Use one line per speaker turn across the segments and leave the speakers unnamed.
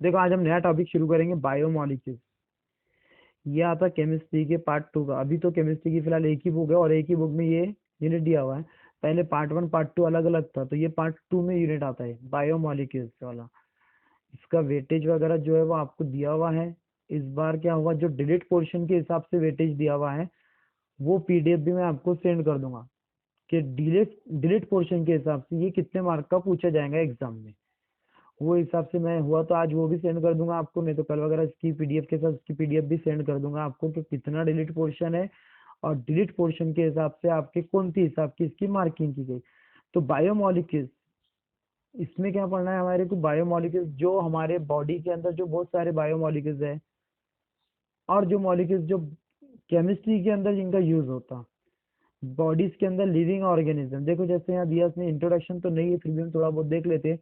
देखो आज हम नया टॉपिक शुरू करेंगे, बायोमोलिक्यूल्स। ये आता केमिस्ट्री के पार्ट 2 का। अभी तो केमिस्ट्री की फिलहाल एक ही बुक है और एक ही बुक में ये यूनिट दिया हुआ है। पहले पार्ट 1 पार्ट 2 अलग अलग था, तो ये पार्ट 2 में यूनिट आता है बायोमोलिक्यूल्स वाला। इसका वेटेज वगैरह जो है वो आपको दिया हुआ है। इस बार क्या हुआ, जो डिलीट पोर्शन के हिसाब से वेटेज दिया हुआ है वो पीडीएफ भी मैं आपको सेंड कर दूंगा कि डिलीट डिलीट पोर्शन के हिसाब से ये कितने मार्क का पूछा जाएगा एग्जाम में। वो हिसाब से मैं हुआ तो आज वो भी सेंड कर दूंगा आपको, नहीं तो कल वगैरह इसकी पीडीएफ के साथ इसकी पीडीएफ भी सेंड कर दूंगा आपको कि कितना डिलीट पोर्शन है और डिलीट पोर्शन के हिसाब से आपके कौन सी हिसाब की इसकी मार्किंग की गई। तो बायोमोलिक्यूल्स, इसमें क्या पढ़ना है हमारे को, बायोमोलिक्यूल्स जो हमारे बॉडी के अंदर जो बहुत सारे बायोमोलिक्यूल्स है और जो मॉलिक्यूल्स जो केमिस्ट्री के अंदर जिनका यूज होता बॉडीज के अंदर लिविंग ऑर्गेनिज्म। देखो जैसे यहाँ दिया इसने, इंट्रोडक्शन तो नहीं है फिर भी हम थोड़ा बहुत देख लेते हैं।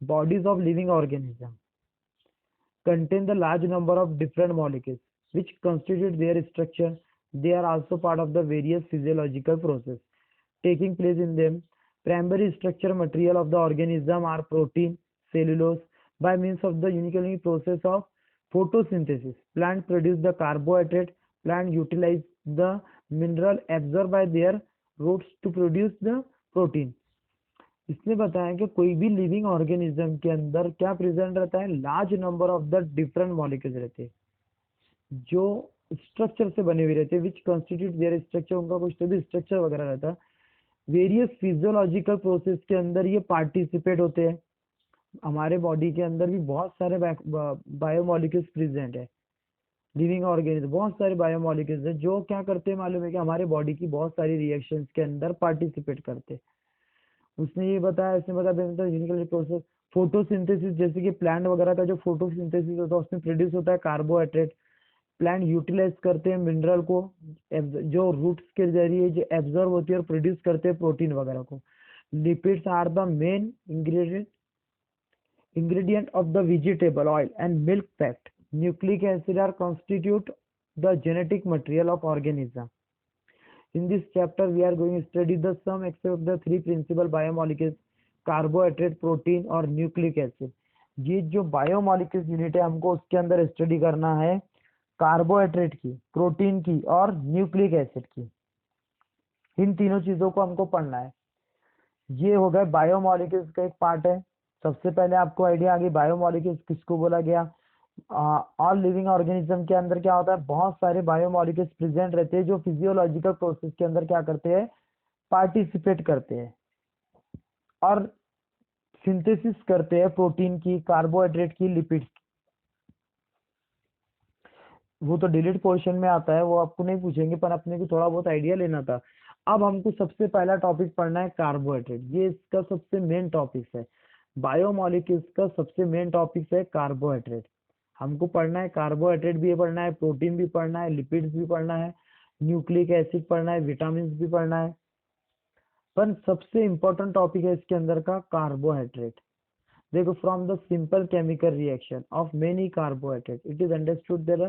Bodies of living organism contain the large number of different molecules which constitute their structure. They are also part of the various physiological process taking place in them. Primary structure material of the organism are protein, cellulose. By means of the unique process of photosynthesis, plant produce the carbohydrate. Plant utilize the mineral absorbed by their roots to produce the protein. इसने बताया कि कोई भी living organism के अंदर क्या present रहता है, large number of the different molecules रहते हैं जो स्ट्रक्चर से बने हुए रहते हैं, विच कॉन्स्टिट्यूट देयर स्ट्रक्चर। उनका कुछ तो भी स्ट्रक्चर वगैरह रहता है। वेरियस फिजियोलॉजिकल प्रोसेस के अंदर ये पार्टिसिपेट होते हैं। हमारे बॉडी के अंदर भी बहुत सारे बायोमोलिक्यूल्स प्रेजेंट है। लिविंग ऑर्गेनिज्म बहुत सारे बायोमोलिक्यूल्स है जो क्या करते हैं मालूम है कि हमारे बॉडी की बहुत सारी रिएक्शंस के अंदर पार्टिसिपेट करते हैं। उसने ये बताया, इसने बता देता यूनिकल प्रोसेस फोटोसिंथेसिस, जैसे कि प्लांट वगैरह का जो फोटोसिंथेसिस होता है उसमें प्रोड्यूस होता है कार्बोहाइड्रेट। प्लांट यूटिलाइज करते हैं मिनरल को, जो रूट्स के जरिए जो एब्जॉर्ब होती है और प्रोड्यूस करते हैं प्रोटीन वगैरह को। Lipids are the main ingredient of the vegetable oil and milk fat. Nucleic acid are constitute the genetic material of organism. In this chapter, we are going to study the sum except of the three principal biomolecules, carbohydrate, protein और nucleic acid. ये जो biomolecules unit है हमको उसके अंदर study करना है carbohydrate की, प्रोटीन की और न्यूक्लिक एसिड की। इन तीनों चीजों को हमको पढ़ना है। ये हो गए बायोमोलिक्यूल्स का एक पार्ट है। सबसे पहले आपको आइडिया आ गई बायोमोलिक्यूल्स किसको बोला गया। ऑल लिविंग ऑर्गेनिज्म के अंदर क्या होता है, बहुत सारे बायोमोलिक्यूल्स प्रेजेंट रहते हैं जो फिजियोलॉजिकल प्रोसेस के अंदर क्या करते हैं, पार्टिसिपेट करते हैं और सिंथेसिस करते हैं प्रोटीन की, कार्बोहाइड्रेट की, लिपिड्स की। वो तो डिलीट पोर्शन में आता है, वो आपको नहीं पूछेंगे, पर अपने को थोड़ा बहुत आइडिया लेना था। अब हमको सबसे पहला टॉपिक पढ़ना है कार्बोहाइड्रेट। ये इसका सबसे मेन टॉपिक है। बायोमोलिक्यूल्स का सबसे मेन टॉपिक है कार्बोहाइड्रेट। हमको पढ़ना है कार्बोहाइड्रेट भी पढ़ना है, प्रोटीन भी पढ़ना है, लिपिड्स भी पढ़ना है, न्यूक्लिक एसिड पढ़ना है, विटामिन भी पढ़ना है। पर सबसे इंपॉर्टेंट टॉपिक है इसके अंदर का कार्बोहाइड्रेट। देखो, from the simple chemical reaction of many carbohydrate it is understood that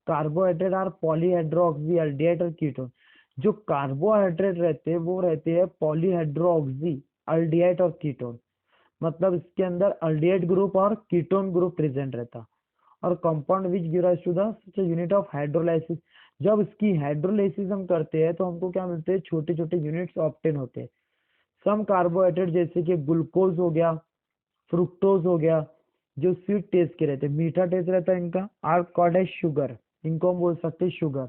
carbohydrate are polyhydroxy aldehyde और कीटोन। जो कार्बोहाइड्रेट रहते हैं वो रहते हैं पॉलीहाइड्रोक्सी अल्डिहाइड और कीटोन। मतलब इसके अंदर अल्डिहाइड ग्रुप और कीटोन ग्रुप प्रेजेंट रहता। और compound which give rise to the unit of hydrolysis. जब इसकी हाइड्रोलाइसिस हम करते हैं तो हमको क्या मिलते हैं, छोटे छोटे यूनिट्स ऑब्टेन होते हैं। सम कार्बोहाइड्रेट जैसे कि ग्लूकोज हो गया, फ्रुक्टोज हो गया, जो स्वीट टेस्ट के रहते हैं, मीठा टेस्ट रहता है इनका, आर कॉल्ड एज शुगर। इनको हम बोल सकते हैं शुगर।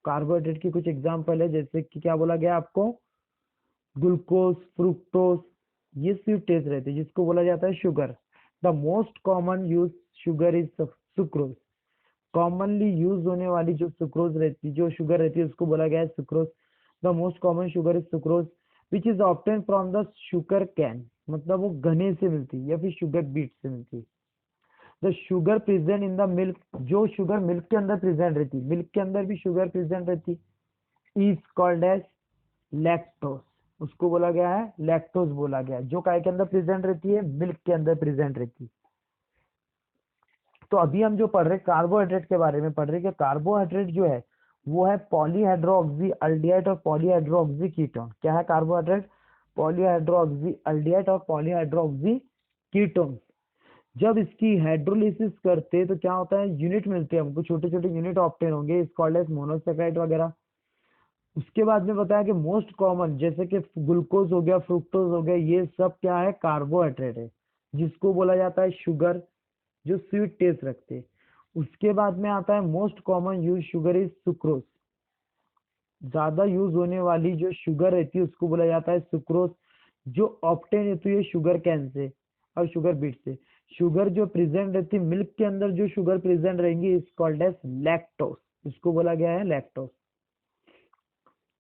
कार्बोहाइड्रेट की कुछ एग्जांपल है, जैसे कि क्या बोला गया आपको, ग्लूकोज, फ्रुक्टोज, ये स्वीट टेस्ट रहते हैं जिसको बोला जाता है sugar. The most common use sugar is sucrose. Commonly use होने वाली जो सुक्रोज रहती, जो शुगर रहती है उसको बोला गया है sucrose. The most common sugar is sucrose which is obtain from the sugar cane. मतलब वो गन्ने से मिलती है या फिर शुगर बीट से मिलती है। The sugar present in the milk, जो शुगर मिल्क के अंदर प्रेजेंट रहती है, मिल्क के अंदर भी शुगर प्रेजेंट रहती, इज कॉल्ड एज लैक्टोज। उसको बोला गया है लैक्टोज बोला गया है, जो काय के अंदर प्रेजेंट रहती है, मिल्क के अंदर प्रेजेंट रहती है। तो अभी हम जो पढ़ रहे कार्बोहाइड्रेट के बारे में पढ़ रहे कि कार्बोहाइड्रेट जो है वो है पॉलीहाइड्रोक्सी अल्डिहाइड और पॉलीहाइड्रोक्सी कीटोन। क्या है कार्बोहाइड्रेट, पॉलीहाइड्रोक्सी अल्डिहाइड और पॉलीहाइड्रोक्सी कीटोन। जब इसकी हाइड्रोलिसिस करते तो क्या होता है, यूनिट मिलते हैं हमको, छोटे छोटे यूनिट ऑप्टेन होंगे, इस कॉल्ड एज मोनोसेकेराइड वगैरह। उसके बाद में बताया कि मोस्ट कॉमन जैसे कि ग्लूकोज हो गया, फ्रुक्टोज हो गया, ये सब क्या है, कार्बोहाइड्रेट है, जिसको बोला जाता है शुगर, जो स्वीट टेस्ट रखते हैं। उसके बाद में आता है most common use sugar is sucrose. ज्यादा यूज होने वाली जो शुगर रहती है उसको बोला जाता है सुक्रोज, जो ऑप्टेन होती है शुगर कैन से और शुगर बीट से। शुगर जो प्रेजेंट रहती है मिल्क के अंदर, जो शुगर प्रेजेंट रहेंगी इज कॉल्ड एज लैक्टोस, इसको बोला गया है लैक्टोस।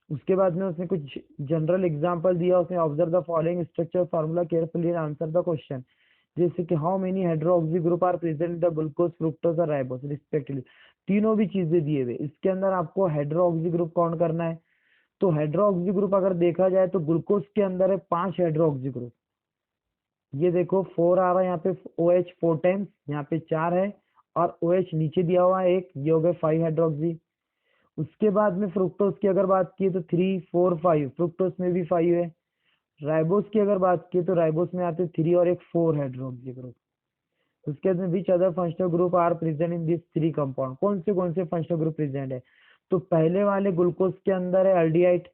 उसके बाद में उसने कुछ जनरल एग्जांपल दिया, उसने observe the following structure formula carefully and answer the question. जैसे कि how many hydroxy group are present in the glucose, fructose और राइबोस रिस्पेक्टिवली। तीनों भी चीजें दिए हुए, इसके अंदर आपको हाइड्रोक्सी ग्रुप काउंट करना है। तो हाइड्रोक्सी ग्रुप अगर देखा जाए तो ग्लूकोज के अंदर है 5 हाइड्रोक्सी ग्रुप। ये देखो 4 आ रहा है यहाँ पे, ओ एच 4 टाइम्स, यहाँ पे 4 है, और ओ एच नीचे दिया हुआ है एक, ये हो गए 5 हाइड्रोक्सी। उसके बाद में फ्रुक्टोज की अगर बात की तो 3 4 5, फ्रुक्टोज में भी 5 है। राइबोस की अगर बात की तो राइबोस में आते 3 और एक 4 हाइड्रोक्सी ग्रुप। उसके बाद में which other functional group are present in this 3 compound, कौन से फंक्शनल ग्रुप प्रेजेंट है। तो पहले वाले ग्लूकोज के अंदर है एल्डिहाइड,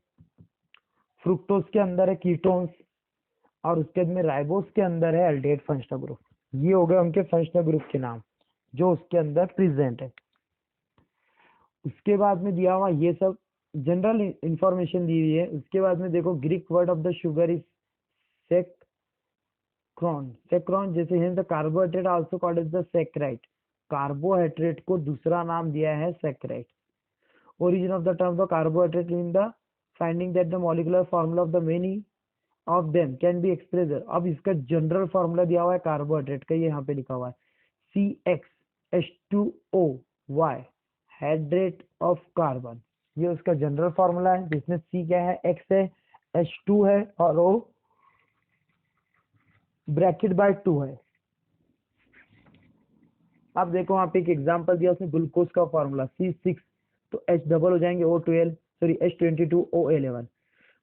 फ्रुक्टोज के अंदर है कीटोन्स, और उसके बाद में राइबोस के अंदर है एल्डिहाइड फंक्शनल ग्रुप। ये हो गए उनके फंक्शनल ग्रुप के नाम जो उसके अंदर प्रेजेंट है। उसके बाद में दिया हुआ ये सब जनरल इंफॉर्मेशन दी हुई है। उसके बाद में देखो Greek word of the sugar is sacron, sacron जैसे है the carbohydrate also called as the saccharide, carbohydrate को दूसरा नाम दिया है saccharide. origin of the term the carbohydrate in the finding that the molecular formula of the many of them can be expressed। अब इसका general formula दिया हुआ है कार्बोहाइड्रेट का, ये यहाँ पे लिखा हुआ है CxH2O, हाइड्रेट ऑफ कार्बन। ये उसका जनरल फॉर्मूला है, जिसमें C क्या है, X है, H2 है, और O ब्रैकेट बाय 2 है। अब देखो वहाँ पे एक एग्जांपल दिया उसने, ग्लूकोज का फॉर्मूला C6, तो H डबल हो जाएंगे O12, सॉरी H22O11।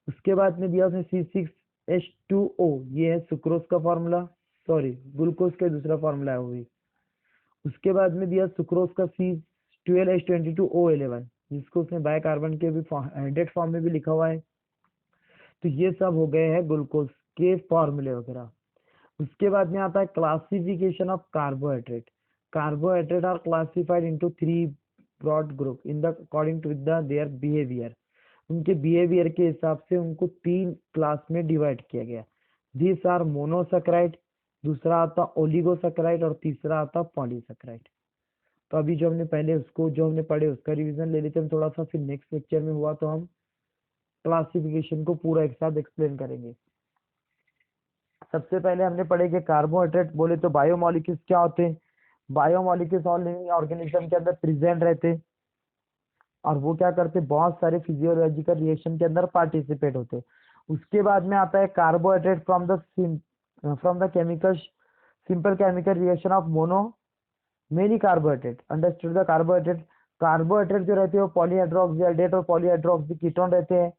उसके बाद में दिया उसने C6H2O, ये है सुक्रोज का फॉर्मूला, सॉरी ग्लूकोज का दूसरा फॉर्मूला है वो भी। उसके बाद में दिया सुक्रोज का C12H22O11, जिसको उसने बाइकार्बन के भी हाइड्रेट फॉर्म में भी लिखा हुआ है। तो ये सब हो गए हैं ग्लूकोज के फॉर्मूले वगैरह। उसके बाद में आता है classification of carbohydrate. Carbohydrate are classified into 3 broad group in the according to their behaviour. उनके बिहेवियर के हिसाब से उनको 3 क्लास में डिवाइड किया गया। दिस आर मोनोसेकेराइड, दूसरा आता ओलिगोसेकेराइड, और तीसरा आता पॉलीसेकेराइड। तो अभी जो हमने पहले उसको जो हमने पढ़े उसका रिवीजन ले लेते हैं थोड़ा सा, फिर नेक्स्ट लेक्चर में हुआ तो हम क्लासिफिकेशन को पूरा एक साथ एक्सप्लेन करेंगे। सबसे पहले हमने पढ़े कि कार्बोहाइड्रेट बोले तो बायोमोलिक्यूल्स क्या होते हैं। बायोमोलिक्यूल्स ऑल लिविंग ऑर्गेनिज्म के अंदर प्रेजेंट रहते हैं, और वो क्या करते हैं, बहुत सारे फिजियोलॉजिकल रिएक्शन के अंदर पार्टिसिपेट होते हैं। उसके बाद में आता है carbohydrate from the chemical simple chemical reaction of mono many carbohydrate understood the carbohydrate. Carbohydrate जो रहते हैं वो पॉलीहाइड्रोक्सी एल्डेट और पॉलीहाइड्रोक्सी कीटोन रहते हैं।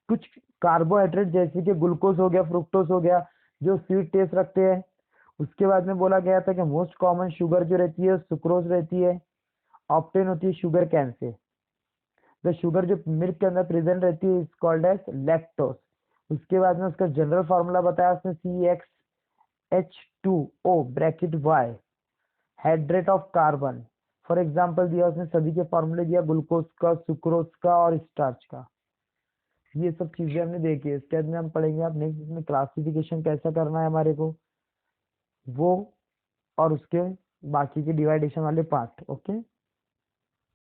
कुछ कार्बोहाइड्रेट जैसे कि ग्लूकोज हो गया, फ्रुक्टोज हो गया, जो स्वीट टेस्ट रखते हैं। उसके बाद में बोला गया था कि मोस्ट कॉमन शुगर जो रहती है सुक्रोज रहती है, ऑप्टेन होती है sugar can say. The sugar जो मिल्क के अंदर प्रेजेंट रहती है इज कॉल्ड एज लैक्टोस। उसके बाद में उसका जनरल फार्मूला बताया उसने CxH2O bracket Y, hydrate of carbon. For example दिया उसने, सभी के फॉर्मूले दिया, ग्लूकोज का, सुक्रोज का और स्टार्च का। ये सब चीजें हमने देखी है। इसके बाद में हम पढ़ेंगे आप नेक्स्ट, इसमें क्लासिफिकेशन कैसा करना है हमारे को वो, और उसके बाकी के डिवाइडेशन वाले पार्ट। ओके।